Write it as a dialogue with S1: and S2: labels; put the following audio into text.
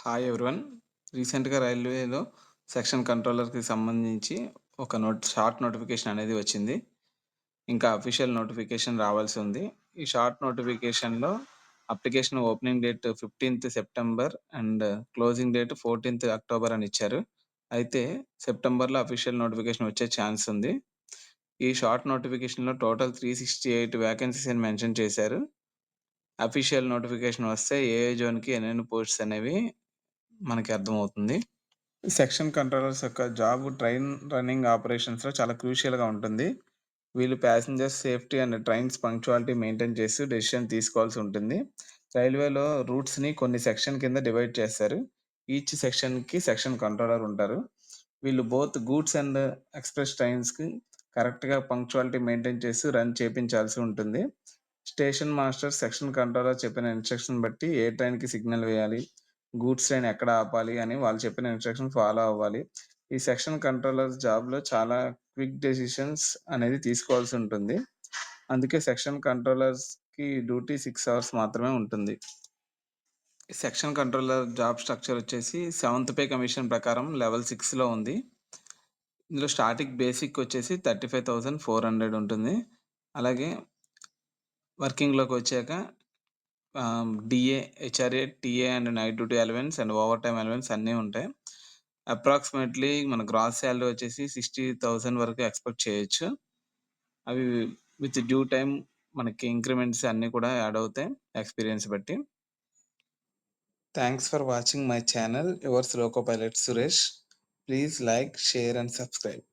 S1: Hi everyone. రీసెంట్‌గా రైల్వేలో section కంట్రోలర్‌కి సంబంధించి ఒక షార్ట్ నోటిఫికేషన్ అనేది వచ్చింది. ఇంకా అఫీషియల్ నోటిఫికేషన్ రావాల్సి ఉంది. ఈ షార్ట్ నోటిఫికేషన్‌లో అప్లికేషన్ ఓపెనింగ్ డేట్ 15థ్ సెప్టెంబర్ అండ్ క్లోజింగ్ డేట్ 14థ్ అక్టోబర్ అని ఇచ్చారు. అయితే సెప్టెంబర్‌లో అఫీషియల్ నోటిఫికేషన్ వచ్చే ఛాన్స్ ఉంది. ఈ షార్ట్ నోటిఫికేషన్‌లో టోటల్ 368 వేకెన్సీస్ అని మెన్షన్ చేశారు. అఫీషియల్ నోటిఫికేషన్ వస్తే ఏ జోన్‌కి ఎన్నెన్ని పోస్ట్స్ అనేవి మనకి అర్థమవుతుంది. సెక్షన్ కంట్రోలర్స్ యొక్క జాబ్ ట్రైన్ రన్నింగ్ ఆపరేషన్స్‌లో చాలా క్రూషియల్‌గా ఉంటుంది. వీళ్ళు passengers safety and trains punctuality maintain చేస్తూ డెసిషన్ తీసుకోవాల్సి ఉంటుంది. రైల్వేలో రూట్స్‌ని కొన్ని సెక్షన్ కింద డివైడ్ చేస్తారు. ఈచ్ సెక్షన్‌కి సెక్షన్ కంట్రోలర్ ఉంటారు. వీళ్ళు బోత్ గూడ్స్ అండ్ ఎక్స్‌ప్రెస్ ట్రైన్స్‌కి కరెక్ట్‌గా పంక్చువాలిటీ మెయింటైన్ చేస్తూ రన్ చేపించాల్సి ఉంటుంది. స్టేషన్ మాస్టర్ సెక్షన్ కంట్రోలర్ చెప్పిన ఇన్‌స్ట్రక్షన్ బట్టి ఏ ట్రైన్‌కి సిగ్నల్ వేయాలి, గూడ్స్ ట్రైన్ ఎక్కడ ఆపాలి అని వాళ్ళు చెప్పిన ఇన్‌స్ట్రక్షన్ ఫాలో అవ్వాలి. ఈ సెక్షన్ కంట్రోలర్ జాబ్‌లో చాలా క్విక్ డెసిషన్స్ అనేది తీసుకోవాల్సి ఉంటుంది. అందుకే సెక్షన్ కంట్రోలర్స్‌కి డ్యూటీ 6 అవర్స్ మాత్రమే ఉంటుంది. సెక్షన్ కంట్రోలర్ జాబ్ స్ట్రక్చర్ వచ్చేసి సెవెంత్ పే కమిషన్ ప్రకారం లెవెల్ 6లో ఉంది. ఇందులో స్టార్టింగ్ బేసిక్ వచ్చేసి 35,400 ఉంటుంది. అలాగే వర్కింగ్‌లోకి వచ్చాక DA, HRA, TA and night duty allowance and over time allowance అన్నీ ఉంటాయి. అప్రాక్సిమేట్‌లీ మన గ్రాస్ సాలరీ వచ్చేసి 60,000 వరకు ఎక్స్‌పెక్ట్ చేయొచ్చు. అవి విత్ డ్యూ టైమ్ మనకి ఇంక్రిమెంట్స్ అన్నీ కూడా యాడ్ అవుతాయి ఎక్స్‌పీరియన్స్ బట్టి. Thanks for watching my channel. Yours loco pilot Suresh. Please like, share and subscribe.